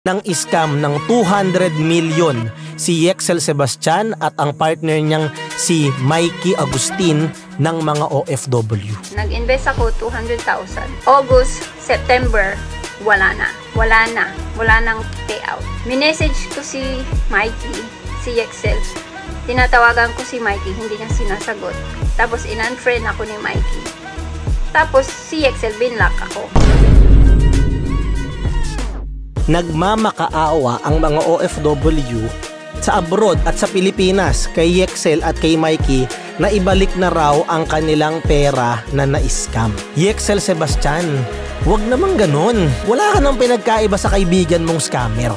ng scam ng 200 million si Yexel Sebastian at ang partner niyang si Mikey Agustin ng mga OFW. Nag-invest ako 200,000. August, September, wala na. Wala nang payout. Minessage ko si Mikey, si Yexel. Tinatawagan ko si Mikey, hindi niya sinasagot. Tapos in-unfriend ako ni Mikey. Tapos si Yexel, binlock ako. Nagmamakaawa ang mga OFW sa abroad at sa Pilipinas kay Yexel at kay Mikey na ibalik na raw ang kanilang pera na na-scam. Yexel Sebastian, wag naman ganun. Wala ka nang pinagkaiba sa kaibigan mong scammer.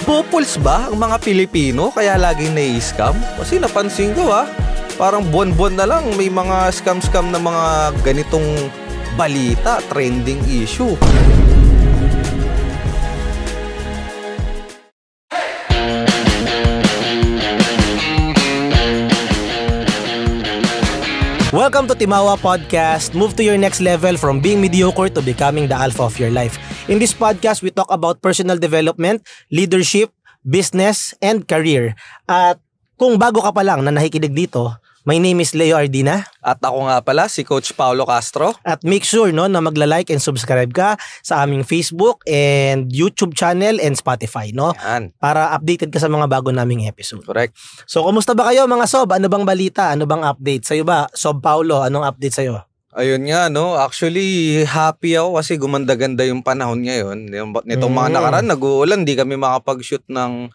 Pupuls ba ang mga Pilipino kaya laging nai-scam? Kasi napansin ko parang buwan-buwan na lang may mga scam-scam na mga ganitong balita, trending issue. Welcome to Timawa Podcast. Move to your next level from being mediocre to becoming the alpha of your life. In this podcast, we talk about personal development, leadership, business, and career. At kung bago ka pa lang na nakikinig dito, my name is Leo Ardina. At ako nga pala, si Coach Paulo Castro. At make sure na magla-like and subscribe ka sa aming Facebook and YouTube channel and Spotify, Yan. Para updated ka sa mga bago naming episode. Correct. So, kumusta ba kayo mga Sob? Ano bang balita? Ano bang update? Sa'yo ba? Sob Paulo, anong update sa'yo? Ayun nga, Actually, happy ako kasi gumanda-ganda yung panahon ngayon. Nitong mga nakaraan, nag-uulan, di kami makapag-shoot ng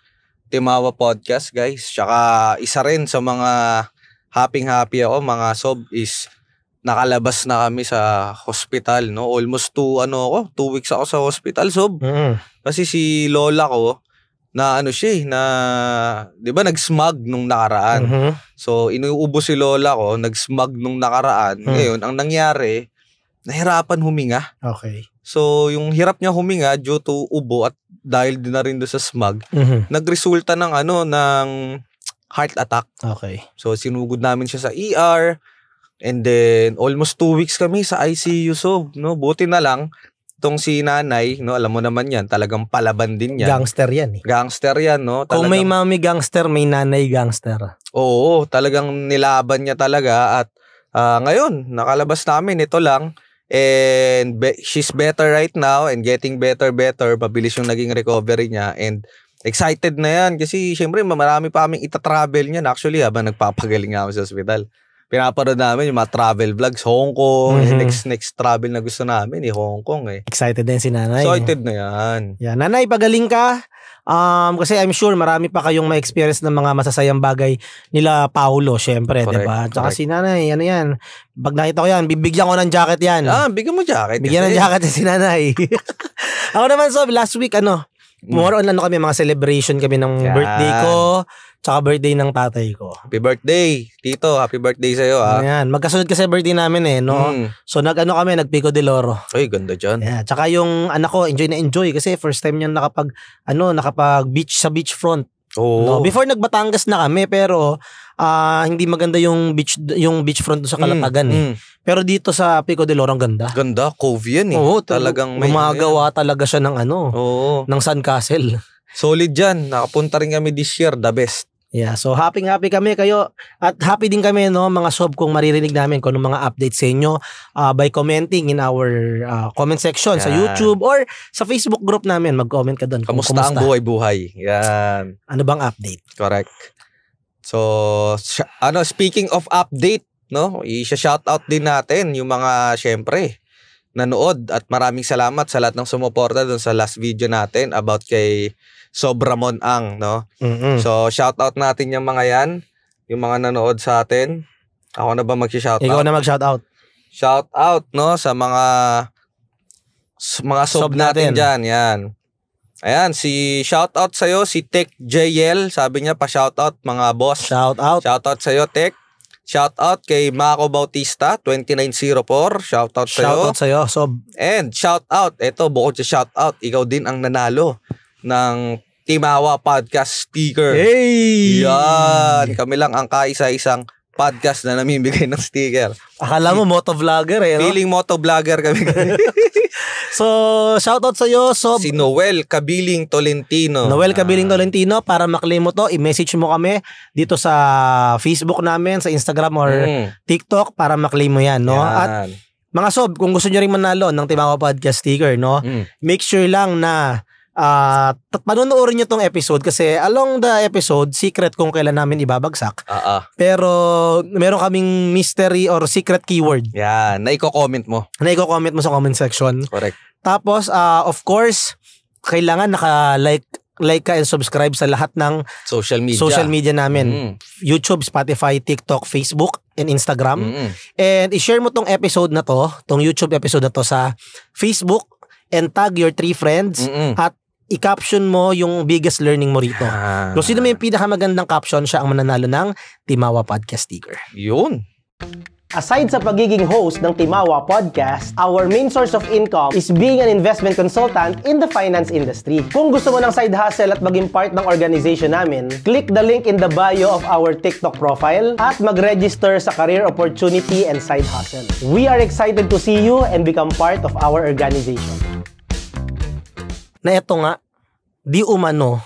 Timawa Podcast, guys. Tsaka isa rin sa mga happy ako, mga Sob, is nakalabas na kami sa hospital, Almost 2 weeks ako sa hospital, Sob. Kasi si lola ko, na di ba nag-smug nung nakaraan. So, inuubo si lola ko, nag-smug nung nakaraan. Ngayon, ang nangyari, nahirapan huminga. Okay. So, yung hirap niya huminga due to ubo at dahil din na rin doon sa smug, nagresulta ng heart attack. Okay. So, sinugod namin siya sa ER. And then, almost 2 weeks kami sa ICU. So, buti na lang, itong si nanay, alam mo naman yan, talagang palaban din yan. Gangster yan. Gangster yan, Talagang, kung may mami gangster, may nanay gangster. Oo, talagang nilaban niya talaga. At ngayon, nakalabas namin, ito lang. And she's better right now and getting better. Mabilis yung naging recovery niya. And excited na yan kasi syempre marami pa kaming ita-travel niyan. Actually, habang nagpapagaling nga kami sa hospital, pinapanood namin yung mga travel vlogs, Hong Kong. Next travel na gusto namin, Hong Kong. Excited din si nanay. Excited na yan. Yeah, nanay, pagaling ka. Kasi I'm sure marami pa kayong ma-experience ng mga masasayang bagay nila Paulo, syempre, diba? Tsaka si nanay, ano yan, pag nakita ko yan, bibigyan ko ng jacket yan. Bigyan mo jacket. Bigyan ng jacket si nanay. Ako naman, so, last week, more on kami, mga celebration kami ng birthday ko, tsaka birthday ng tatay ko. Happy birthday, Tito. Happy birthday sa'yo, Ayan, magkasunod kasi birthday namin, So, kami, nag-Pico de Loro. Ay, ganda dyan. Yeah, tsaka yung anak ko, enjoy na enjoy kasi first time niya nakapag-beach sa beachfront. Oh. Before nagbatangas na kami, pero hindi maganda yung beachfront sa Calatagan Pero dito sa Pico de Loro, ang ganda. Ganda, cove yan Oo, talagang may gumagawa talaga siya ng ng sandcastle. Solid dyan. Nakapunta rin kami this year, the best. Yeah, so happy kami kayo at happy din kami mga Sob kung maririnig namin kung mga updates sa inyo by commenting in our comment section sa YouTube or sa Facebook group namin. Mag-comment ka doon. Kamusta ang buhay-buhay? Yan. Ano bang update? Correct. So, speaking of update, i-shoutout din natin yung mga syempre nanood at maraming salamat sa lahat ng sumuporta doon sa last video natin about kay Sob Ramon Ang, So, shoutout natin yung mga yan, yung mga nanood sa atin. Ako na ba mag-shoutout? Ikaw na mag-shoutout. Shoutout, sa mga Sob natin dyan, yan. Ayan, shoutout sa'yo, si Tech JL, sabi niya pa-shoutout mga boss. Shoutout. Shoutout sa'yo, Tech. Shoutout kay Mako Bautista, 2904. Shoutout sa'yo. Shoutout sa'yo, Sob. And shoutout, bukod sa shoutout, ikaw din ang nanalo ng Timawa Podcast Speaker. Hey! Yan, kami lang ang kaisa-isang podcast na namimigay ng sticker. Akala mo motovlogger eh, no? Feeling motovlogger kami. So, shoutout sa'yo, Sob. Si Noel Cabiling Tolentino. Noel Cabiling Tolentino, para maklaim mo to, i-message mo kami dito sa Facebook namin, sa Instagram or TikTok para maklaim mo yan, no? Yan. At mga Sob, kung gusto nyo rin manalo ng Timawa Podcast sticker, no? Make sure lang na panonoorin nyo tong episode kasi along the episode, secret kung kailan namin ibabagsak. Pero meron kaming mystery or secret keyword. Yan, naiko-comment mo. Naiko-comment mo sa comment section. Correct. Tapos, of course, kailangan naka-like ka and subscribe sa lahat ng social media namin. YouTube, Spotify, TikTok, Facebook, and Instagram. And i-share mo tong episode na to, tong YouTube episode na to sa Facebook and tag your 3 friends at i-caption mo yung biggest learning mo rito. Kung sino may pinakamagandang caption, siya ang mananalo ng Timawa Podcast sticker. Yun. Aside sa pagiging host ng Timawa Podcast, our main source of income is being an investment consultant in the finance industry. Kung gusto mo ng side hustle at maging part ng organization namin, click the link in the bio of our TikTok profile at mag-register sa career opportunity and side hustle. We are excited to see you and become part of our organization. Na eto nga, di umano,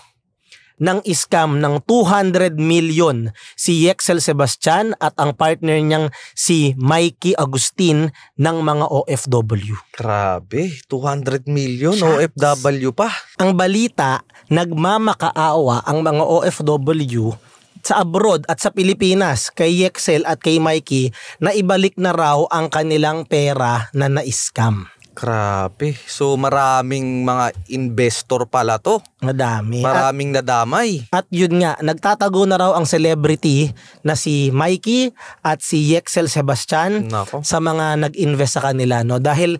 ng scam ng 200 million si Yexel Sebastian at ang partner niyang si Mikey Agustin ng mga OFW. Grabe, 200 million OFW pa. Ang balita, nagmamakaawa ang mga OFW sa abroad at sa Pilipinas kay Yexel at kay Mikey na ibalik na raw ang kanilang pera na na-scam. Grabe. So maraming mga investor pala to. Madami. Maraming nadamay. At yun nga, nagtatago na raw ang celebrity na si Mikey at si Yexel Sebastian sa mga nag-invest sa kanila, no? Dahil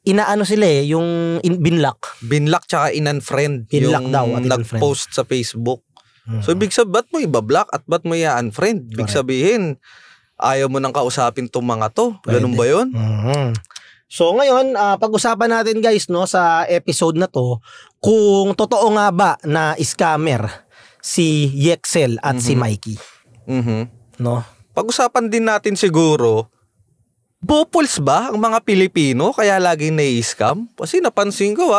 inaano sila yung binlock. Binlock tsaka in-unfriend. Binlock yung daw at nag-post sa Facebook. So ibig sabihin, ba't mo ibablock at ba't mo i-unfriend? Ibig sabihin, ayaw mo nang kausapin tong mga to. Ganun ba yun? So ngayon, pag-usapan natin guys, no, sa episode na to, kung totoo nga ba na scammer si Yexel at si Mikey. No? Pag-usapan din natin siguro, bopuls ba ang mga Pilipino kaya laging nai-scam? Kasi napansin ko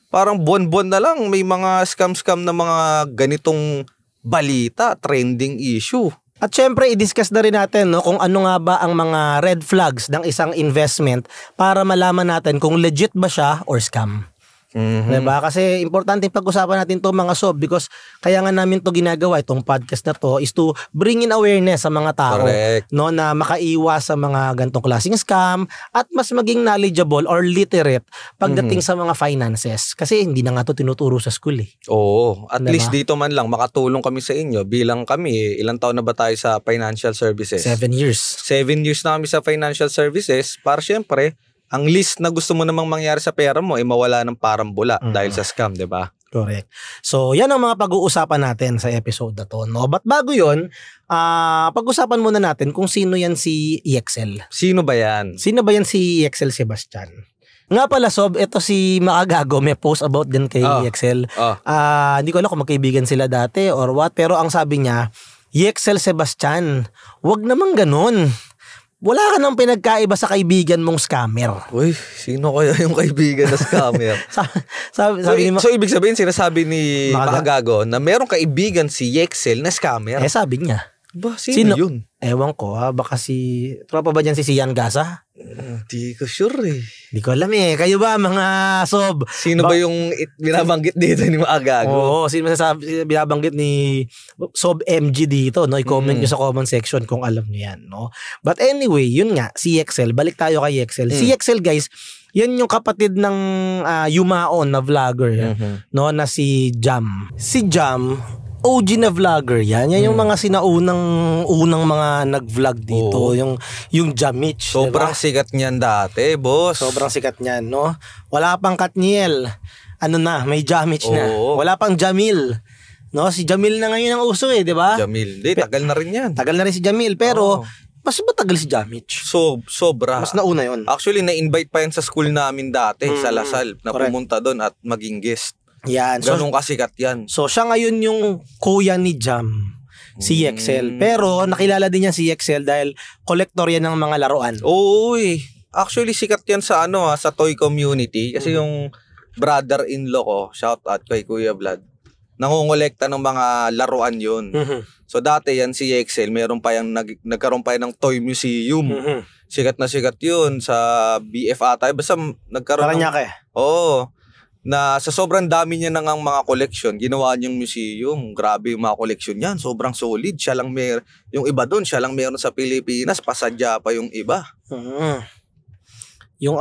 parang buwan-buwan na lang may mga scam-scam na mga ganitong balita, trending issue. At syempre, i-discuss na rin natin, no, kung ano nga ba ang mga red flags ng isang investment para malaman natin kung legit ba siya or scam. Diba? Kasi importante pag-usapan natin to mga Sob because kaya nga namin to ginagawa, itong podcast na to is to bring in awareness sa mga tao. Correct. No, na makaiwas sa mga gantong klaseng scam at mas maging knowledgeable or literate pagdating sa mga finances. Kasi hindi na nga to tinuturo sa school eh. Oo. At least dito man lang makatulong kami sa inyo bilang kami. Ilang taon na ba tayo sa financial services? 7 years. 7 years na kami sa financial services para syempre ang least na gusto mo namang mangyari sa pera mo ay mawala ng parambula dahil sa scam, di ba? Correct. So, yan ang mga pag-uusapan natin sa episode na to, no? But bago yun, pag-usapan muna natin kung sino yan si Yexel. Sino ba yan? Sino ba yan si Yexel Sebastian? Nga pala, Sob, ito si Makagago, may post about din kay Yexel. Hindi ko alam kung magkaibigan sila dati or what, pero ang sabi niya, Yexel Sebastian, wag naman ganun. Wala ka nang pinagkaiba sa kaibigan mong scammer. Uy, sino kaya yung kaibigan na scammer? So, ibig sabihin, sinasabi ni Makagago na merong kaibigan si Yexel na scammer? Sabi niya. Ba, sino yun? Ewan ko baka si... Tropa ba dyan si Sian Gasa? Hindi ko sure eh. Hindi ko alam eh. Kayo ba mga Sob? Sino ba yung binabanggit dito ni Makagago? Oo, sino binabanggit ni Sob MG dito, no? I-comment nyo sa comment section kung alam nyo yan, no? But anyway, yun nga, si Yexel. Balik tayo kay Yexel. Si Yexel, guys, yan yung kapatid ng Yumaon na vlogger, no? Na si Jam. Si Jam, OG na vlogger yan. Yan yung mga unang mga nag-vlog dito. Yung Jamich. Sobrang sikat niyan dati, boss. Sobrang sikat niyan, no? Wala pang Katniel. Ano na, may Jamich na. Wala pang Jamil. No, si Jamil na ngayon ang uso eh, di ba? Jamil. Di, tagal na rin yan. Tagal na rin si Jamil, pero mas matagal si Jamich. Sobra. Mas nauna yun. Actually, na-invite pa yan sa school namin dati, sa Lasal, na pumunta doon at maging guest. Yan. Ganun kasikat yan. So, siya ngayon yung kuya ni Jam. Si Yexel. Pero nakilala din niya si Yexel dahil collector yan ng mga laruan. Oo, actually sikat yan sa sa toy community kasi yung brother-in-law ko, shout out kay Kuya Vlad, nangongolekta ng mga laruan yun. So dati yan si Yexel, nagkaroon pa yan ng toy museum. Sikat na sikat yun sa BF ata. Basta nagkaroon Paranaque. Oo. Na sa sobrang dami niya nang mga collection, ginawa niyang museum. Grabe yung mga collection niyan. Sobrang solid. Siya lang yung iba doon, siya lang meron sa Pilipinas. Pasadya pa yung iba. Yung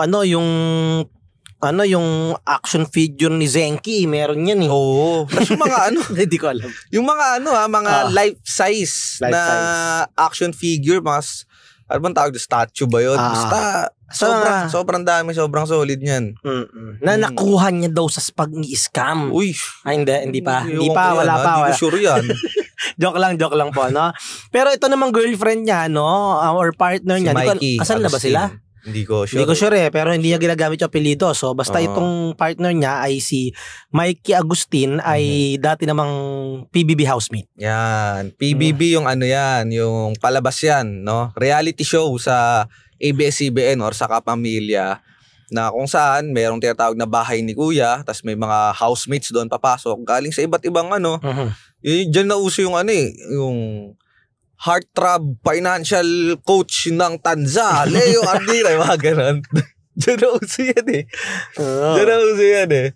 yung action figure ni Zenki, meron yan eh. Oo. Tapos yung mga hindi ko alam. Yung mga mga life size na action figure, mga ano bang tawag, statue ba yun? Basta sobrang dami, sobrang solid niyan. Na nakuha niya daw sa pag-i-scam. Uy. Ay, hindi pa. Wala pa. Hindi ko sure yan. joke lang po, no? Pero ito namang girlfriend niya, no? Or partner niya. Mikey. Kasal na ba sila? Hindi ko sure. Hindi ko sure pero hindi niya ginagamit yung apelido. So, basta itong partner niya ay si Mikey Agustin ay dati namang PBB housemate. Yan. PBB yung yan, yung palabas yan, no? Reality show sa ABS-CBN or sa Kapamilya na kung saan merong tinatawag na bahay ni Kuya, tas may mga housemates doon papasok galing sa iba't ibang Diyan na uso yung yung heartthrob financial coach ng Tanza, Leo Ardila, mga ganon. Diyan na uso yan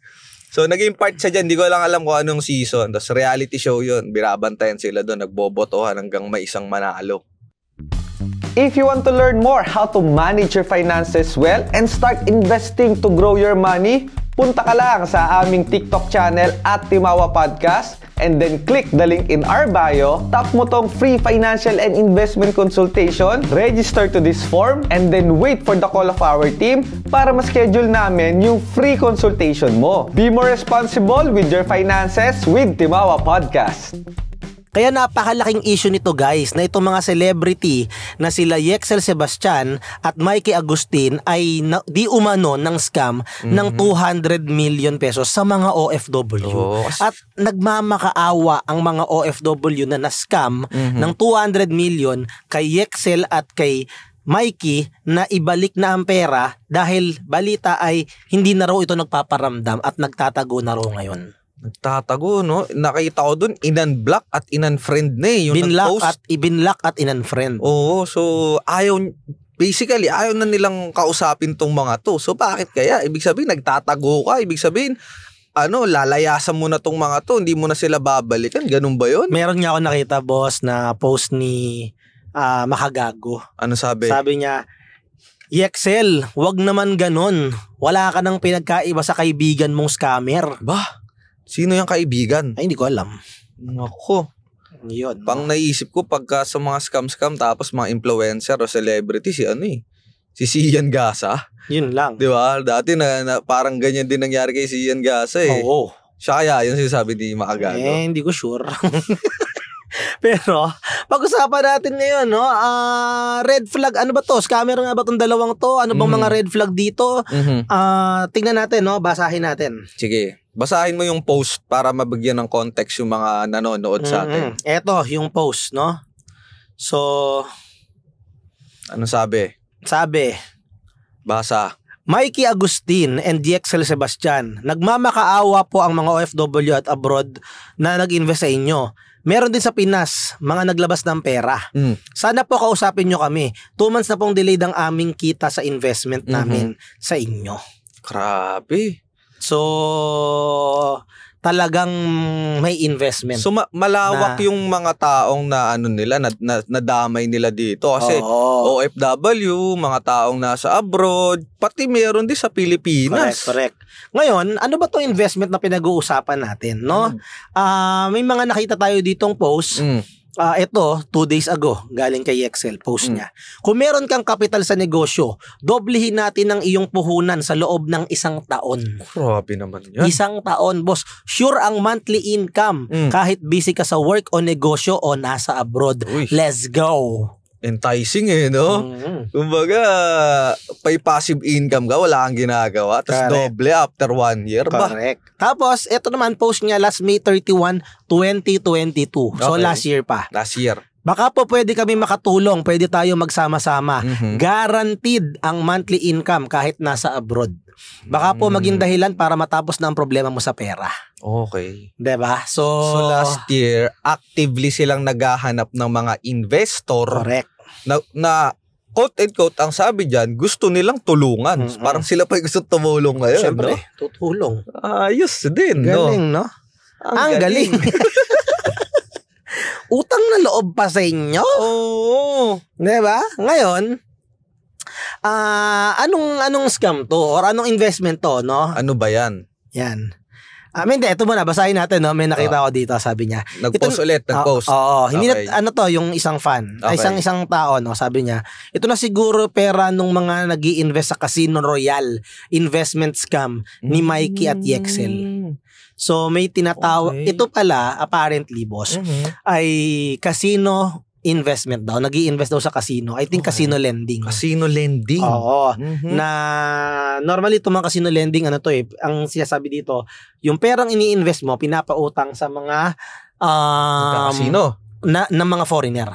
So, naging part siya dyan. Di ko lang alam kung anong season. Tapos, reality show yun. Binabantayan sila doon. Nagbobotohan hanggang may isang manalo. If you want to learn more how to manage your finances well and start investing to grow your money, punta ka lang sa aming TikTok channel @Timawa Podcast and then click the link in our bio. Tap mo tong free financial and investment consultation, register to this form, and then wait for the call of our team para ma-schedule namin yung free consultation mo. Be more responsible with your finances with Timawa Podcast. Kaya napakalaking issue nito guys na itong mga celebrity na sila Yexel Sebastian at Mikey Agustin ay di umano ng scam ng 200 million pesos sa mga OFW. At nagmamakaawa ang mga OFW na na-scam ng 200 million kay Yexel at kay Mikey na ibalik na ang pera dahil balita ay hindi na raw ito nagpaparamdam at nagtatago na raw ngayon. Nagtatago, no? Nakita ko dun, in-unblock at in-unfriend na yung nag-post. Ibinlock at in-unfriend. Oo, so ayaw na nilang kausapin tong mga to. So bakit kaya? Ibig sabihin, nagtatago ka. Ibig sabihin, lalayasan mo na tong mga to. Hindi mo na sila babalikan. Ganun ba yun? Meron nga ako nakita, boss, na post ni Makagago. Ano sabi? Sabi niya, Yexel, wag naman ganun. Wala ka nang pinagkaiba sa kaibigan mong scammer. Bah? Sino yung kaibigan? Ay, hindi ko alam. Nako. Yun. Pang naisip ko pagka sa mga scam tapos mga influencer o celebrity si Sian Gasa. Yun lang. Di ba? Dati na parang ganyan din nangyari kay Sian Gasa eh. Oo. Siya kaya yung sinasabi ni Makagago. Hindi ko sure. Pero, pag-usapan natin ngayon, no? Red flag, ano ba to? Scammer nga ba itong dalawang to? Ano bang mga red flag dito? Tingnan natin, no? Basahin natin. Sige. Basahin mo yung post para mabigyan ng context yung mga nanonood sa atin. Eto, yung post, no? So, ano sabi? Sabi, basa. Mikey Agustin and Yexel Sebastian, nagmamakaawa po ang mga OFW at abroad na nag-invest sa inyo. Meron din sa Pinas, mga naglabas ng pera. Sana po kausapin nyo kami. 2 months na pong delayed ang aming kita sa investment namin sa inyo. Grabe. So, talagang may investment. So, malawak yung mga taong na nadamay nila dito. Kasi OFW, mga taong nasa abroad, pati meron din sa Pilipinas. Correct. Ngayon, ano ba 'tong investment na pinag-uusapan natin, no? May mga nakita tayo ditong post. Ito, 2 days ago, galing kay Yexel, post niya. Kung meron kang kapital sa negosyo, doblehin natin ang iyong puhunan sa loob ng 1 taon. Grabe naman yan. 1 taon, boss. Sure ang monthly income kahit busy ka sa work o negosyo o nasa abroad. Uy. Let's go. Enticing no? Kumbaga, may passive income ka, wala kang ginagawa, tapos doble after 1 year ba? Correct. Tapos, ito naman, post niya last May 31, 2022. So, last year pa. Last year. Baka po pwede kami makatulong, pwede tayo magsama-sama. Guaranteed ang monthly income kahit nasa abroad. Baka po maging dahilan para matapos na ang problema mo sa pera. Okay. Diba? So last year, actively silang naghahanap ng mga investor. Correct. Na quote-unquote, ang sabi dyan, gusto nilang tulungan. Parang sila pa gusto tumulong ngayon. Siyempre, no? tutulong. Ayos din, galing, no? Ang galing. Utang na loob pa sa inyo. Oo. Diba? Ngayon, anong scam to? Or anong investment to, no? Ano ba yan? Yan. Hindi, ito muna, basahin natin, no? May nakita ko dito, sabi niya. Nag-post ulit, nag-post. Oo, hindi okay. ano to, yung isang fan. Okay. Isang tao, no? Sabi niya, ito na siguro pera nung mga nag-i-invest sa Casino Royale investment scam ni Mikey at Yexel. So, may tinatawag, ito pala, apparently, boss, ay casino investment daw. Nag-i-invest daw sa casino. I think casino lending. Casino lending? Oo. Na normally itong mga casino lending, ano to ang sinasabi dito, yung perang ini-invest mo, pinapautang sa mga casino? Na mga foreigner.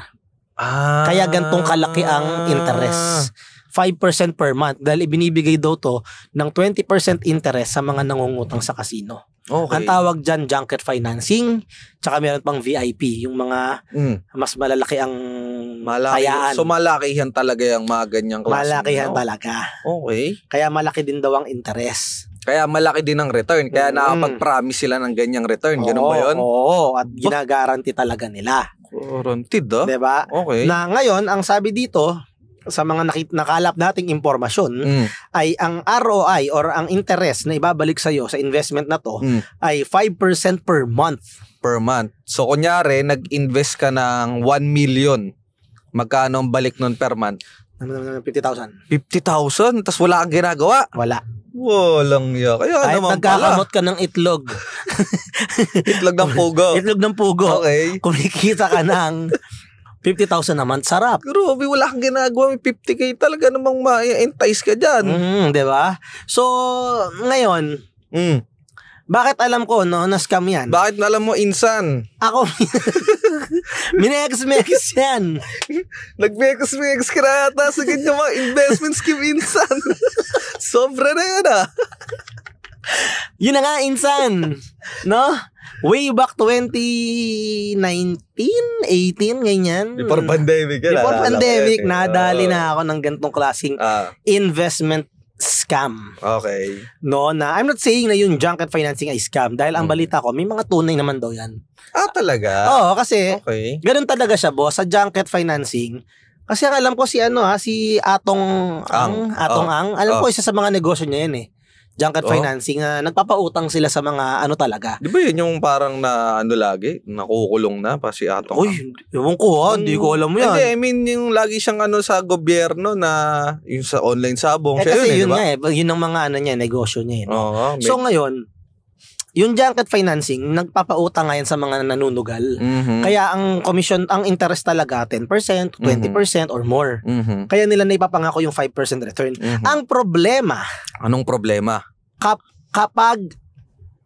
Kaya gantong kalaki ang interest. 5% per month. Dahil ibinibigay daw to ng 20% interest sa mga nangungutang sa casino. Okay. Ang tawag dyan, junket financing, tsaka meron pang VIP, yung mga mas malalaki ang kayaan. So malakihan talaga yung mga ganyang klase. Malakihan talaga. Okay. Kaya malaki din daw ang interest. Kaya malaki din ang return. Kaya nakapag-promise sila ng ganyang return. Ganun ba yun? Oo. At ginagaranti talaga nila. Guaranteed Diba? Okay. Na ngayon, ang sabi dito, sa mga nakalap nating impormasyon, ay ang ROI or ang interest na ibabalik sa'yo sa investment na to ay 5% per month. Per month. So, kunyari, nag-invest ka ng 1 million. Magkano ang balik nun per month? 50,000. 50,000? Tapos wala kang ginagawa? Wala. Walang ya. Kaya kahit naman nagkakamot ka ng itlog. Itlog ng pugo. Itlog ng pugo. Okay. Kumikita ka ng 50,000 naman, sarap. Grabe, wala kang ginagawa. May 50K talaga namang ma-entice ka dyan. Diba? So, ngayon, bakit alam ko, no, na-scam yan? Bakit na alam mo, insan? Ako, minex-mex yan. Nag-mex ka na yata sa ganyan mga investment scheme, insan. Sobra na yan, Yun na nga, insan. No? Way back 2019, 18, ganyan. Before pandemic. Before pandemic, nadali na ako ng gantong klaseng investment scam. Okay. No, na I'm not saying na yung junket financing ay scam dahil ang balita ko, may mga tunay naman daw yan. Talaga? Oo, kasi ganun talaga siya, boss, sa junket financing. Kasi alam ko si Atong Ang, alam ko isa sa mga negosyo niya yan junket financing, nagpapautang sila sa mga talaga. Di ba yun yung parang lagi? Nakukulong na pa si Atong? Uy, ewan ko hindi ko alam yan. Hindi, I mean yung lagi siyang sa gobyerno na yung sa online sabong. Kasi yun nga yun ang mga niya, negosyo niya. So ngayon, yung junket financing, nagpapautang ngayon sa mga nanunugal. Kaya ang commission, ang interest talaga 10%, 20% or more. Kaya nila naipapangako yung 5% return. Ang problema. Anong problema? Kapag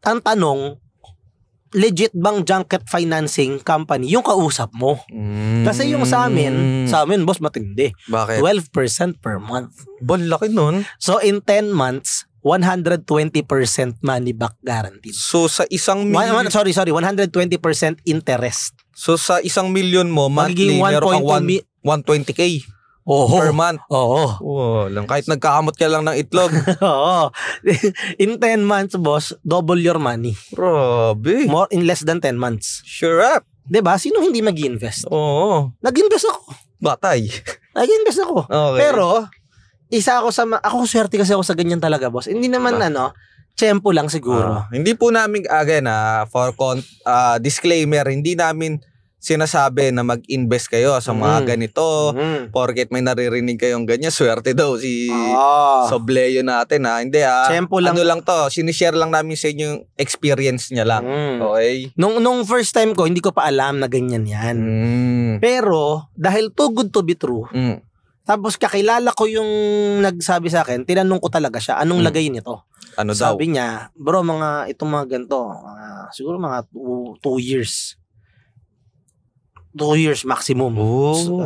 ang tanong, legit bang junket financing company yung kausap mo? Kasi yung sa amin, boss, matindi. Bakit? 12% per month. Laki nun. So in 10 months, 120% money back guaranteed. So sa 1 million... 120% interest. So sa 1 million mo, monthly, meron kang 120K per month. Oo. Lang, kahit nagkakamot ka lang ng itlog. Oo. In 10 months, boss, double your money. Grabe. More in less than 10 months. Sure up. Diba? Sino hindi mag-invest? Oo. Nag-invest ako. Batay. Nag-invest ako. Okay. Pero, ako swerte kasi ako sa ganyan talaga, boss. Hindi naman tiyempo lang siguro. Hindi po namin, again, for disclaimer, hindi namin sinasabi na mag-invest kayo sa mga ganito, porket may naririnig kayong ganyan, swerte daw si Sobleo natin ha. Hindi ha. Ano lang to, sinishare lang namin sa inyo yung experience niya lang. Okay? Nung first time ko, hindi ko pa alam na ganyan yan. Pero, dahil too good to be true, tapos kakilala ko yung nagsabi sa akin, tinanong ko talaga siya, anong lagay nito? Ano daw? Sabi niya, bro, itong mga ganito, siguro mga 2 years. 2 years maximum.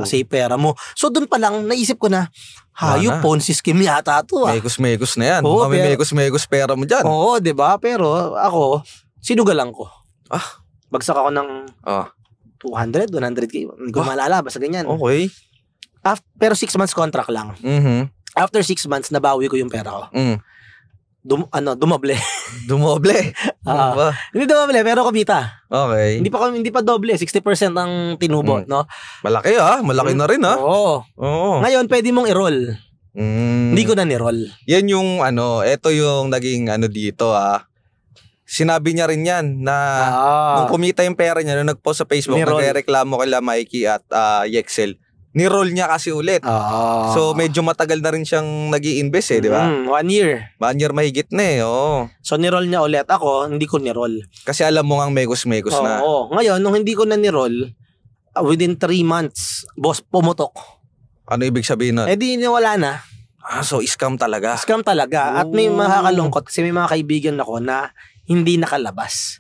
Kasi pera mo. So doon pa lang naisip ko na hayop Ponzi scheme yata to. Megos na yan. May megos pera mo dyan. Oo, 'di ba? Pero ako sinugalan ko. Bagsak ako ng 200, 100k. Hindi ko maalala basta ganyan. Okay. Pero 6 months contract lang. After 6 months nabawi ko yung pera ko. Dumoble. Dumoble? Hindi dumoble, pero kumita. Okay. Hindi pa doble, 60% ang tinubo, no? Malaki malaki na rin Oo. Ngayon, pwede mong i-roll. Hindi ko na ni-roll. Yan yung ito yung naging dito Sinabi niya rin yan na nung kumita yung pera niya, nung nag-post sa Facebook, nagre-reklamo kay Mikey at Yexel. Ni-roll niya kasi ulit. So medyo matagal na rin siyang nag-i-invest di ba? 1 year. 1 year mahigit na So ni-roll niya ulit. Ako, hindi ko ni-roll. Kasi alam mo ngang megos na. Ngayon, nung hindi ko na ni-roll, within 3 months, boss, pumutok. Ano ibig sabihin nun? Di wala na. So scam talaga. Scam talaga. At may makakalungkot kasi may mga kaibigan ako na hindi nakalabas.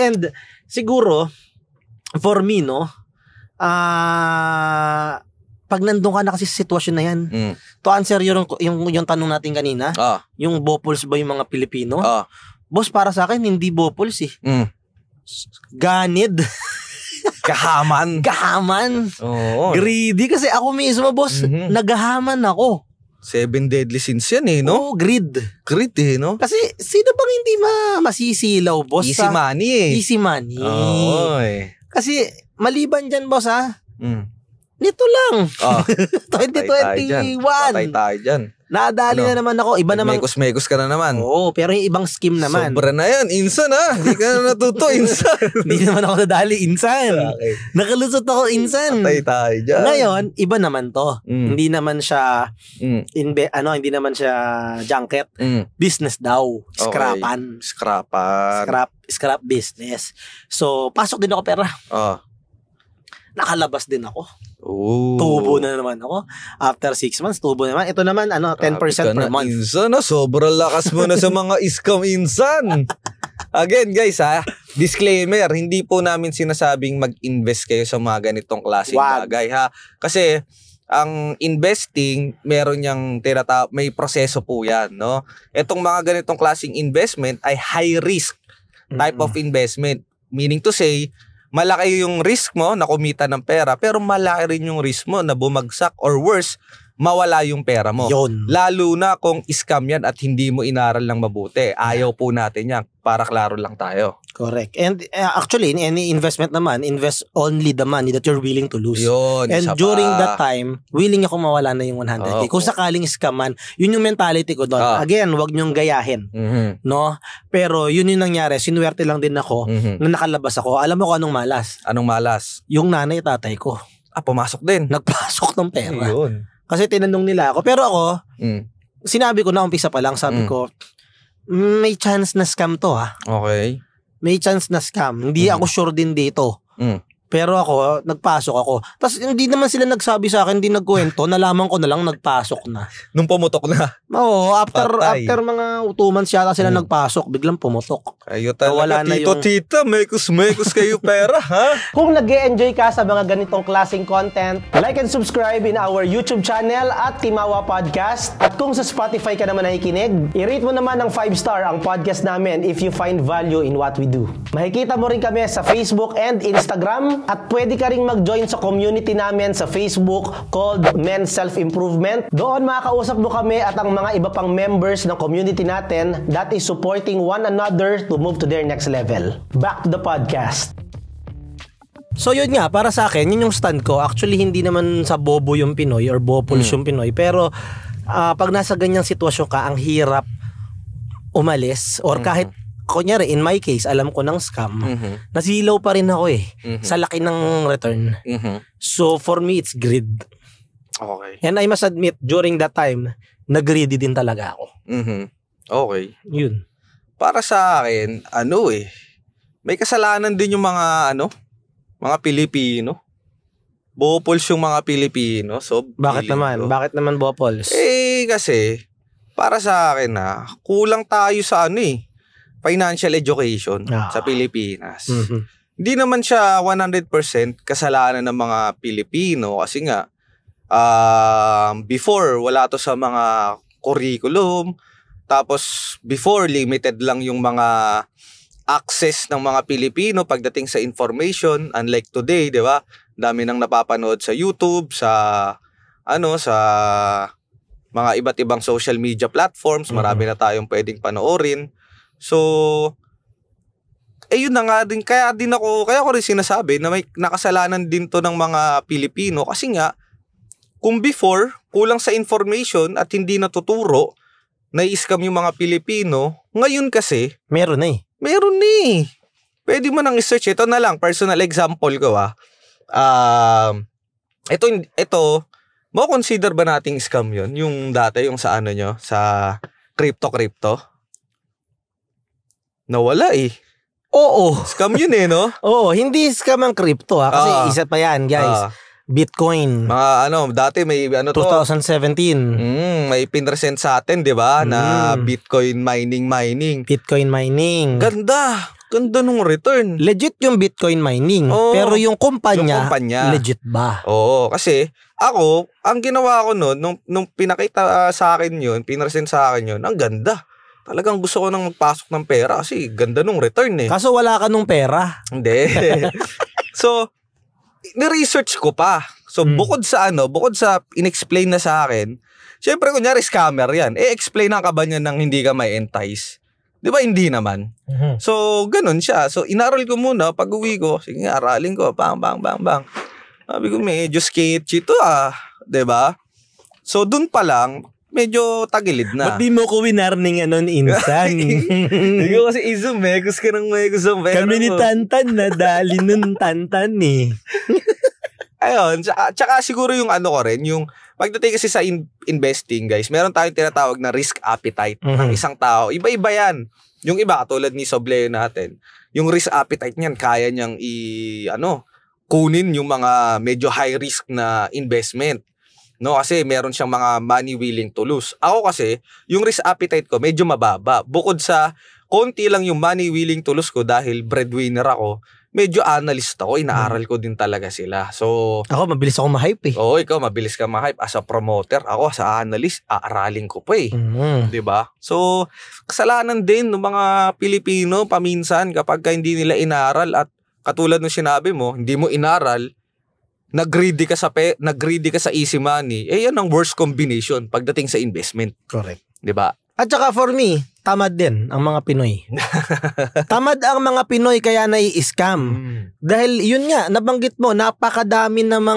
And siguro, for me, pag nandun ka na kasi sa sitwasyon na yan, to answer yung tanong natin kanina, yung Bopols ba yung mga Pilipino? Boss, para sa akin, hindi Bopols Ganid. Gahaman. Greedy. Kasi ako mismo, boss, nagahaman ako. 7 deadly sins yan Greed. No? Kasi sino bang hindi masisilaw, boss? Easy money Easy money. Kasi maliban dyan, boss nito lang. 2021. Patay tayo dyan. Nadali na naman ako. Iba naman. Megos ka na naman. Pero yung ibang scheme naman. Sobra na yan. Insan Hindi ka na natuto, insan. Hindi naman ako nadali, insan. Okay. Nakalusot ako, insan. Patay tayo dyan. Ngayon, iba naman to. Hindi naman siya hindi naman siya junket. Business daw. Scrapan. Scrap business. So, pasok din ako pera. Nakalabas din ako. Tubo na naman ako. After 6 months, tubo naman. Ito naman, 10% per month. Insan, sobrang lakas mo na sa mga scam, insan. Again, guys, disclaimer, hindi po namin sinasabing mag-invest kayo sa mga ganitong klaseng bagay, Kasi, ang investing, meron niyang may proseso po yan, no? Itong mga ganitong klaseng investment ay high risk type of investment. Meaning to say, malaki yung risk mo na kumita ng pera, pero malaki rin yung risk mo na bumagsak or worse, mawala yung pera mo. Yun. Lalo na kung scam yan at hindi mo inaral ng mabuti. Ayaw po natin yan. Para klaro lang tayo. Correct. And actually, in any investment naman, invest only the money that you're willing to lose. Yun. And during that time, willing ako mawala na yung 100k. Kung sakaling scam man, yun yung mentality ko doon. Again, wag niyong gayahin. No? Pero yun yung nangyari. Sinuwerte lang din ako na nakalabas ako. Alam mo kung anong malas? Anong malas? Yung nanay tatay ko. Pumasok din. Nagpasok ng pera. Yun. Kasi tinanong nila ako. Pero ako, sinabi ko na umpisa pa lang, sabi ko, may chance na scam to Okay. May chance na scam. Hindi ako sure din dito. Pero ako, nagpasok ako. Tapos hindi naman sila nagsabi sa akin, hindi nagkwento. Nalaman ko na lang nagpasok na. Nung pumutok na? Oo, after mga 2 months yata sila nagpasok, biglang pumutok. Kayo talaga, tito-tita, mekos kayo pera, Kung nag-e-enjoy ka sa mga ganitong klaseng content, like and subscribe in our YouTube channel at Timawa Podcast. At kung sa Spotify ka naman nakikinig, i-rate mo naman ng 5-star ang podcast namin if you find value in what we do. Makikita mo rin kami sa Facebook and Instagram. At pwede ka ring mag-join sa community namin sa Facebook called Men's Self-Improvement. Doon makakausap mo kami at ang mga iba pang members ng community natin that is supporting one another to move to their next level. Back to the podcast. So yun nga, para sa akin, yun yung stand ko. Actually, hindi naman sa bobo yung Pinoy or bopols yung Pinoy. Pero pag nasa ganyang sitwasyon ka, ang hirap umalis or kahit kunyari, in my case, alam ko ng scam, nasilaw pa rin ako sa laki ng return. So, for me, it's greed. Okay. And I must admit, during that time, nag-greedy din talaga ako. Okay. Yun. Para sa akin, may kasalanan din yung mga Pilipino. Bopols yung mga Pilipino. So, Bakit naman? Bakit naman bopols? Kasi, para sa akin kulang tayo sa financial education sa Pilipinas. Hindi naman siya 100% kasalanan ng mga Pilipino kasi nga, before, wala to sa mga curriculum. Tapos, before, limited lang yung mga access ng mga Pilipino pagdating sa information. Unlike today, di ba? Dami nang napapanood sa YouTube, sa mga iba't ibang social media platforms. Marami na tayong pwedeng panoorin. So, yun na nga din. Kaya ko rin sinasabi na may nakasalanan din to ng mga Pilipino kasi nga, kung before, kulang sa information at hindi natuturo, na-scam yung mga Pilipino, ngayon kasi, meron na Meron na Pwede mo nang i-search. Ito na lang, personal example ko Ito, mo-consider ba nating scam yun? Yung dati, yung sa sa crypto? Nawala Oo. Scam yun no? Oo, hindi scam ang crypto kasi isa pa yan, guys. Bitcoin. Mga dati may 2017. May pinresent sa atin, di ba? Na Bitcoin mining. Bitcoin mining. Ganda nung return. Legit yung Bitcoin mining. Pero yung kumpanya, legit ba? Oo, kasi ako, ang ginawa ko nung pinakita sa akin yun, pinresent sa akin yun, ang ganda. Talagang gusto ko nang magpasok ng pera kasi ganda nung return Kaso wala ka nung pera. Hindi. So, ni-research ko pa. So, bukod sa in-explain na sa akin, syempre, kunyari, scammer yan. Explain ka ba niya nang hindi ka may entice? Di ba, hindi naman? So, ganun siya. So, inaral ko muna, pag-uwi ko, sige, aralin ko, bang. Sabi ko, medyo sketchy to di ba? So, dun pa lang, medyo tagilid na. Ba't di mo ko winarning insan? Hindi ko kasi megos ka ng megos. Kami ni Tantan na dali nun Tantan Ayun, tsaka siguro yung ko rin, yung pagdating kasi sa investing, guys, meron tayong tinatawag na risk appetite ng isang tao. Iba-iba yan. Yung iba, katulad ni Sobleo natin, yung risk appetite niyan, kaya niyang kunin yung mga medyo high risk na investment. No, kasi meron siyang mga money willing to lose. Ako kasi, yung risk appetite ko medyo mababa. Bukod sa konti lang yung money willing to lose ko dahil breadwinner ako, medyo analyst ako, inaaral ko din talaga sila. So, ako mabilis ako ma-hype Oo, ikaw mabilis ka ma-hype as a promoter. Ako sa analyst, aaralin ko pa 'Di ba? So, kasalanan din ng mga Pilipino paminsan kapag hindi nila inaaral at katulad ng sinabi mo, hindi mo inaral, nag-greedy ka sa easy money, yan ang worst combination pagdating sa investment. Correct. 'Di ba? At saka for me, tamad din ang mga Pinoy. Tamad ang mga Pinoy kaya nai-scam. Dahil yun nga, nabanggit mo, napakadami namang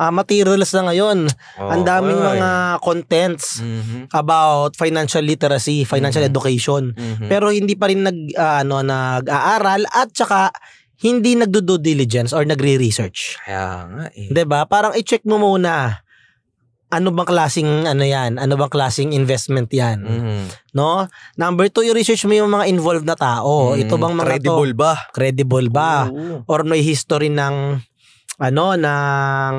materials na ngayon. Ang daming mga contents about financial literacy, financial education. Pero hindi pa rin nag-aaral at saka hindi nagdo-due diligence or nagre-research. Kaya nga 'Di ba? Parang i-check mo muna ano bang klaseng yan? Ano bang klaseng investment yan? No? Number 2, i-research mo yung mga involved na tao. Ito bang mga credible ba? Or may history ng ng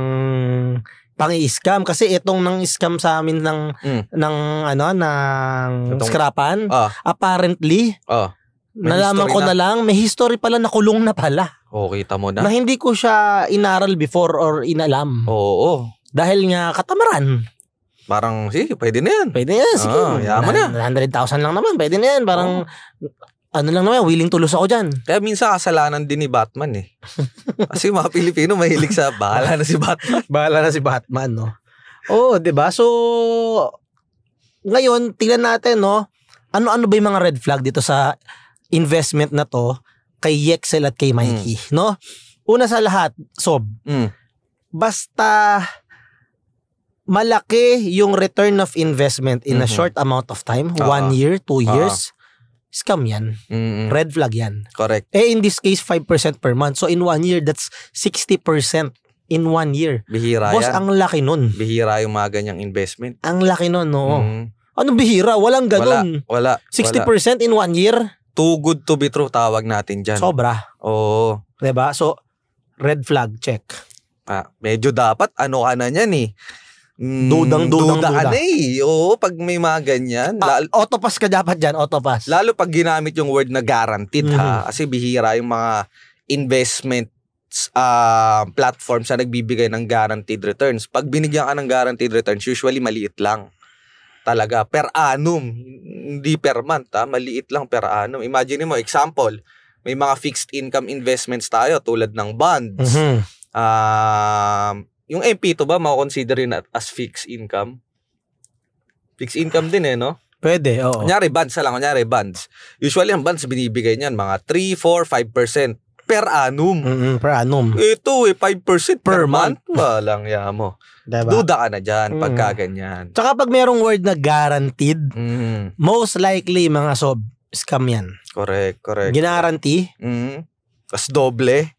pang-i-scam kasi itong nang scam sa amin ng scrapan. Apparently, nalaman ko na lang, may history pala, nakulong na pala. Kita mo na. Na hindi ko siya inaral before or inalam. Oo. Dahil nga katamaran. Parang, sige, pwede na yan. Pwede yan, sige. Yaman na. 100,000 lang naman, pwede na yan. Parang, lang naman, willing to lose ako dyan. Kaya minsan kasalanan din ni Batman Kasi mga Pilipino mahilig sa bahala na si Batman. Bahala na si Batman, no? Oo, diba? So, ngayon, tingnan natin, no? Ano-ano ba yung mga red flag dito sa investment na to kay Yexel at kay Mikey, no? Una sa lahat, Sob, basta malaki yung return of investment in a short amount of time, 1 year, 2 years, scam yan. Red flag yan. Correct. In this case, 5% per month. So in 1 year, that's 60% in 1 year. Bihira Boss, yan. ang laki nun. Bihira yung mga ganyang investment. Ang laki nun, no? Anong bihira? Walang ganun. Wala. 60% in 1 year? Too good to be true, tawag natin dyan. Sobra. Oo. Diba? So, red flag, check. Medyo dapat, ano ka na yan eh. Duda ka na eh. Oo, pag may mga ganyan. Autopass ka dapat dyan, autopass. Lalo pag ginamit yung word na guaranteed ha. Kasi bihira yung mga investment platforms na nagbibigay ng guaranteed returns. Pag binigyan ka ng guaranteed returns, usually maliit lang. Talaga, per annum. Hindi per month ha. Maliit lang per annum. Imagine mo, example, may mga fixed income investments tayo tulad ng bonds. Yung MP2 ba, makonsider yun as fixed income? Fixed income din no? Pwede, oo. Kunyari, bonds. Usually, ang bonds binibigay niyan, mga 3, 4, 5% per annum. Per annum. Ito 5% per month. Walang yamo. Diba? Duda ka na dyan pagka ganyan. Tsaka pag merong word na guaranteed, most likely, mga scam yan. Correct. Ginaranti. Tapos doble.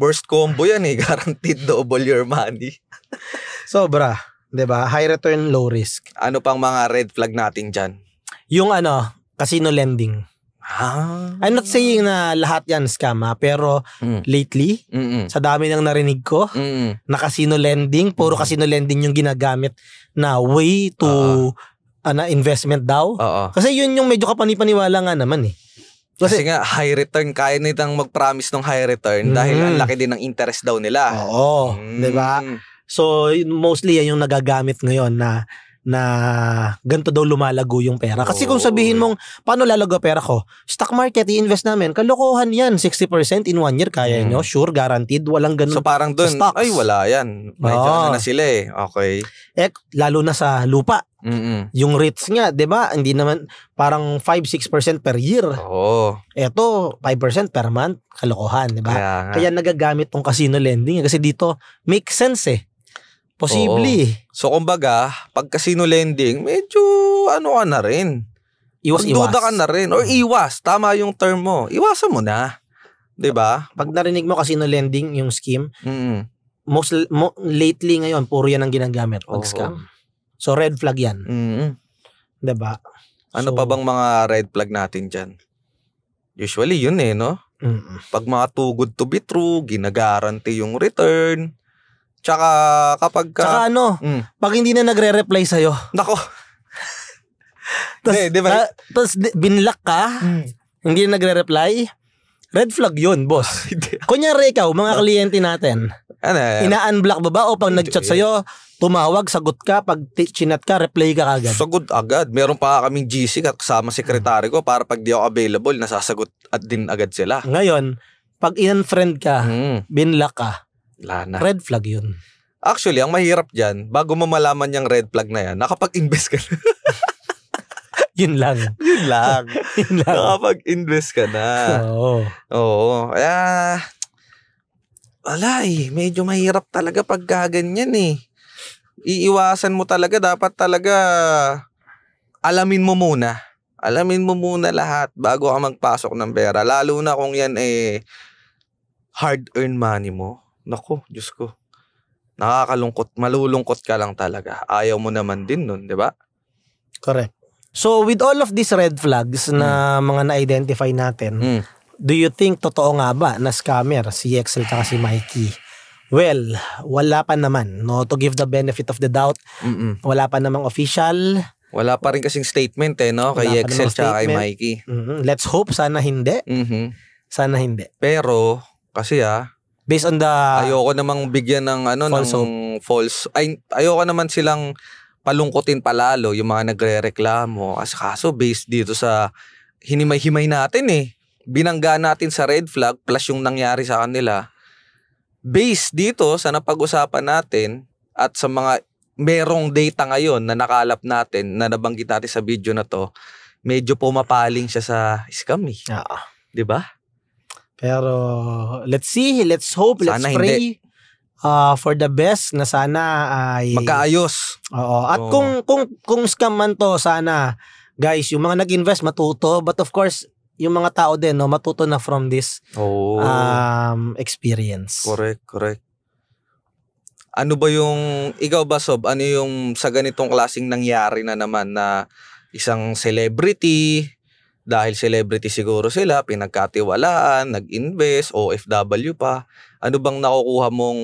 Worst combo yan guaranteed double your money. Sobra. Diba? High return, low risk. Ano pang mga red flag natin dyan? Yung casino lending. I'm not saying na lahat yan scam pero lately, sa dami nang narinig ko, na casino lending, puro casino lending yung ginagamit na way to investment daw. Kasi yun yung medyo kapanipaniwala nga naman Kasi nga, high return, kaya nitang mag-promise ng high return dahil ang laki din ng interest daw nila. Oo, diba? So, mostly yan yung nagagamit ngayon na ganito daw lumalago yung pera. Kasi kung sabihin mong, paano lalago pera ko? Stock market, i-invest namin. Kalokohan yan. 60% in 1 year. Kaya nyo. Sure, guaranteed. Walang ganun. So parang dun, ay wala yan. Medyo na sila Okay. Lalo na sa lupa. Yung rates nga, di ba? Hindi naman, parang 5-6% per year. Eto, 5% per month. Kalokohan, di ba? Kaya nagagamit tong casino lending. Kasi dito, make sense Posible. So, kumbaga, pag casino lending, medyo ka na rin. Iwas. Duda ka na rin. Or iwas. Tama yung term mo. Iwasan mo na. Diba? Pag narinig mo casino lending, yung scheme, lately ngayon, puro yan ang ginagamit pag scam. So, red flag yan. Diba? Ano pa bang mga red flag natin dyan? Usually, yun no? Pag mga too good to be true, ginagaranti yung return. Tsaka kapag pag hindi na nagre-reply sa'yo. Nako. Tapos binlock ka, hindi na nagre-reply, red flag yun, boss. Kunyari ikaw, mga kliyente natin, ina-unblock ba o pag nag-chat sa'yo, tumawag, sagot ka, pag chinat ka, reply ka agad? Sagot agad. Meron pa kaming GC kasama sekretary ko para pag di ako available, nasasagot at din agad sila. Ngayon, pag in-friend ka, binlock ka, Lana. Red flag yun. Actually, ang mahirap dyan, bago mo malaman yung red flag na yan, nakapag-invest ka na. Yun lang. Nakapag-invest ka na. Oo. Kaya, wala medyo mahirap talaga pag ganyan Iiwasan mo talaga, dapat talaga alamin mo muna. Alamin mo muna lahat bago ka magpasok ng pera. Lalo na kung yan hard-earned money mo. Naku, Diyos ko. Nakakalungkot, malulungkot ka lang talaga. Ayaw mo naman din nun, di ba? Correct. So, with all of these red flags na mga na-identify natin, do you think totoo nga ba na scammer si Excel at si Mikey? Well, wala pa naman. No? To give the benefit of the doubt, wala pa namang official. Wala pa rin kasing statement no? Kay Excel at kay Mikey. Let's hope, sana hindi. Sana hindi. Pero, kasi based on the ayoko namang bigyan ng false ayoko naman silang palungkutin palalo yung mga nagrereklamo kaso based dito sa hinimay-himay natin binangga natin sa red flag plus yung nangyari sa kanila based dito sa napag-usapan natin at sa mga merong data ngayon na nakalap natin na nabanggit natin sa video na to medyo pumapaling siya sa scam di ba? Pero, let's see, let's hope, let's pray for the best na sana ay magkaayos. Oo. At kung scam man to, sana guys, yung mga nag-invest matuto, but of course, yung mga tao din, no, matuto na from this experience. Correct. Ano ba yung, ikaw ba Sob, ano yung sa ganitong klaseng nangyari na naman na isang celebrity, dahil celebrity siguro sila, pinagkatiwalaan, nag-invest, OFW pa, ano bang nakukuha mong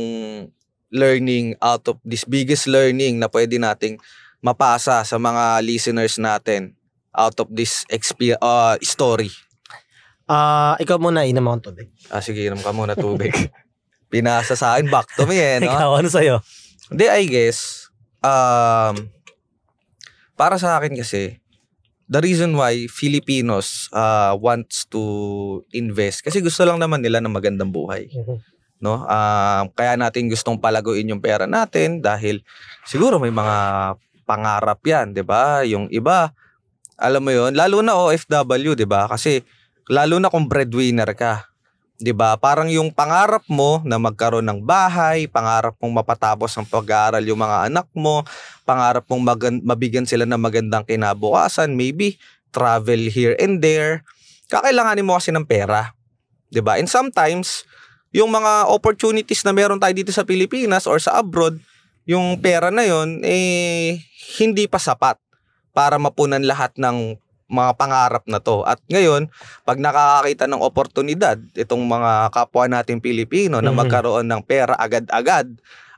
learning out of this biggest learning na pwede nating mapasa sa mga listeners natin out of this story? Ikaw muna, inom akong tubig. Sige, inom ka muna tubig. Pinasa sa akin, back to me no? Ikaw, ano sa'yo? Hindi, I guess, para sa akin kasi, the reason why Filipinos wants to invest, kasi gusto lang naman nila ng magandang buhay. No? Kaya natin gustong palaguin yung pera natin dahil siguro may mga pangarap yan, 'di ba? Yung iba, alam mo yon, lalo na OFW, 'di ba? Kasi lalo na kung breadwinner ka, 'di ba? Parang yung pangarap mo na magkaroon ng bahay, pangarap mong mapatapos ang pag-aaral yung mga anak mo, pangarap mong mabigyan sila ng magandang kinabukasan, maybe travel here and there. Kakailanganin mo kasi ng pera, 'di ba? And sometimes yung mga opportunities na meron tayo dito sa Pilipinas or sa abroad, yung pera na yon hindi pa sapat para mapunan lahat ng mga pangarap na to. At ngayon, pag nakakakita ng oportunidad itong mga kapwa nating Pilipino na magkaroon ng pera agad-agad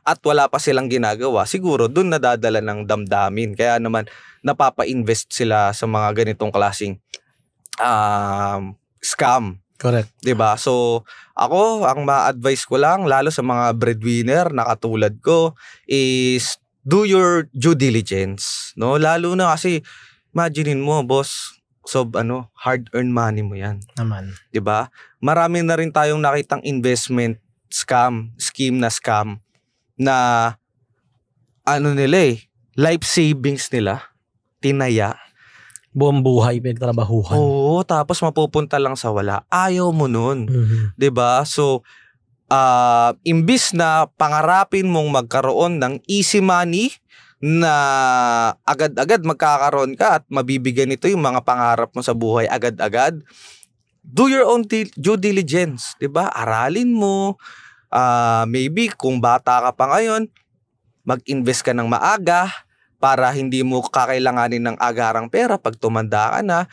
at wala pa silang ginagawa, siguro dun nadadala ng damdamin. Kaya naman napapa-invest sila sa mga ganitong klaseng scam. Correct. 'Di ba? So, ako ang ma-advise ko lang lalo sa mga breadwinner na katulad ko is do your due diligence, no? Lalo na kasi imaginein mo, boss, hard-earned money mo 'yan. Naman. 'Di ba? Marami na rin tayong nakitang investment scheme na life savings nila tinaya. Buong buhay pinagtrabahuhan. Oo, tapos mapupunta lang sa wala. Ayaw mo nun. 'Di ba? So, imbis na pangarapin mong magkaroon ng easy money na agad-agad magkakaroon ka at mabibigyan nito yung mga pangarap mo sa buhay agad-agad, do your own due diligence, 'di ba? Aralin mo. Maybe kung bata ka pa ngayon, mag-invest ka ng maaga para hindi mo kakailanganin ng agarang pera pag tumanda ka na.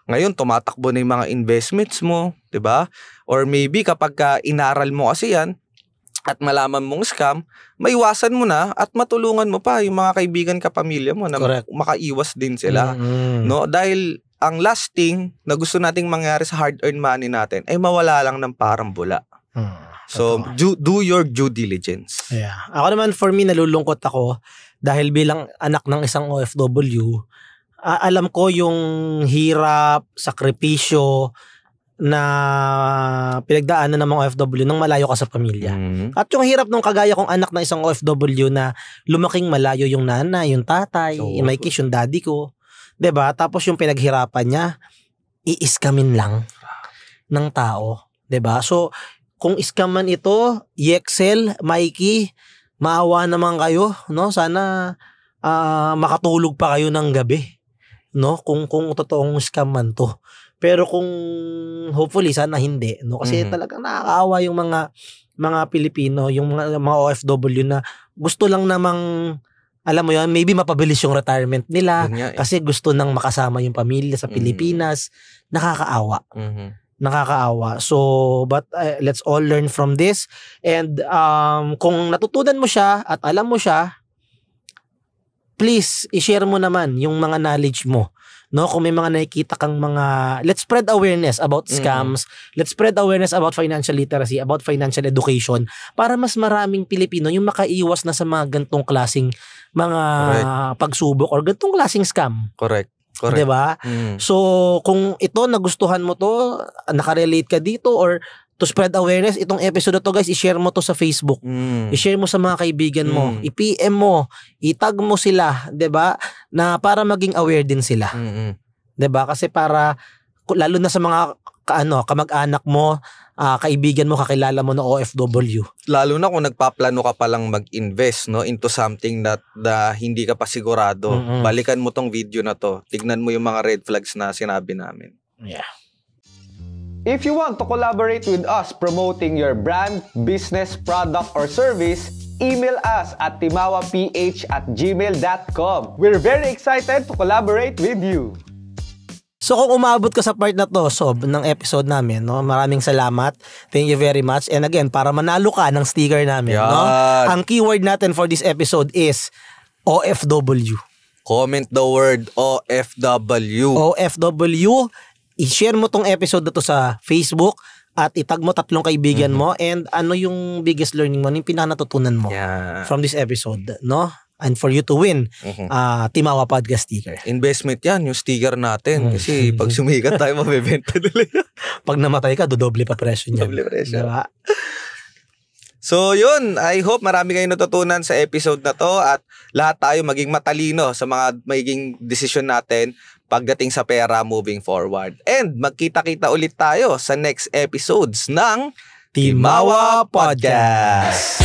Ngayon, tumatakbo na yung mga investments mo, 'di ba? Or maybe kapag inaral mo kasi yan at malaman mong scam, maiwasan mo na at matulungan mo pa yung mga kaibigan kapamilya mo na makaiwas din sila. No? Dahil ang last thing na gusto nating mangyari sa hard-earned money natin ay mawala lang ng parang bula. So, do your due diligence. Yeah. Ako naman, for me, nalulungkot ako dahil bilang anak ng isang OFW, alam ko yung hirap, sakripisyo na pinagdaanan ng mga OFW nang malayo ka sa pamilya. At yung hirap nung kagaya kong anak ng isang OFW na lumaking malayo yung nanay, yung tatay, in my case yung daddy ko. 'Di ba? Tapos yung pinaghirapan niya, i-scamin lang ng tao. 'Di ba? So, kung scam man ito, Yexel, Mikey, maawa naman kayo, no? Sana makatulog pa kayo ng gabi, no? Kung totoong scam man to. Pero kung hopefully sana hindi, no? Kasi talagang nakakaawa yung mga Pilipino, yung mga OFW na gusto lang namang, alam mo yun, maybe mapabilis yung retirement nila kasi gusto nang makasama yung pamilya sa Pilipinas. Nakakaawa. Nakakaawa. So, but let's all learn from this. And kung natutunan mo siya at alam mo siya, please, i-share mo naman yung mga knowledge mo. No, kung may mga nakikita kang mga, let's spread awareness about scams, let's spread awareness about financial literacy, about financial education, para mas maraming Pilipino yung makaiwas na sa mga gantong klaseng mga pagsubok or gantong klaseng scam. Correct. Diba? So, kung ito, nagustuhan mo to, nakarelate ka dito, or to spread awareness, itong episode na to, guys, i-share mo to sa Facebook. I-share mo sa mga kaibigan mo. I-PM mo. I-tag mo sila. 'Di ba? Na para maging aware din sila. 'Di ba? Kasi para, lalo na sa mga kamag-anak mo, kaibigan mo, kakilala mo na OFW. Lalo na kung nagpaplano ka palang mag-invest no into something that hindi ka pa sigurado. Balikan mo tong video na to. Tignan mo yung mga red flags na sinabi namin. Yeah. If you want to collaborate with us promoting your brand, business, product, or service, email us at timawaph@gmail.com. We're very excited to collaborate with you. So kung umabot ka sa part na to, Sob, ng episode namin, no, maraming salamat. Thank you very much. And again, para manalo ka ng sticker namin, no, ang keyword natin for this episode is OFW. Comment the word OFW. OFW. I-share mo tong episode na to sa Facebook at itag mo 3 kaibigan mo, and ano yung biggest learning mo, yung pinaka-natutunan mo from this episode, no? And for you to win Timawa Podcast sticker. Investment yan, yung sticker natin. Kasi pag sumikat tayo, mabibenta nila. Pag namatay ka, dodoble pa presyo niyan. Doble presyo. Diba? So yun, I hope marami kayong natutunan sa episode na to at lahat tayo maging matalino sa mga magiging desisyon natin pagdating sa pera moving forward. And magkita-kita ulit tayo sa next episodes ng Timawa Podcast.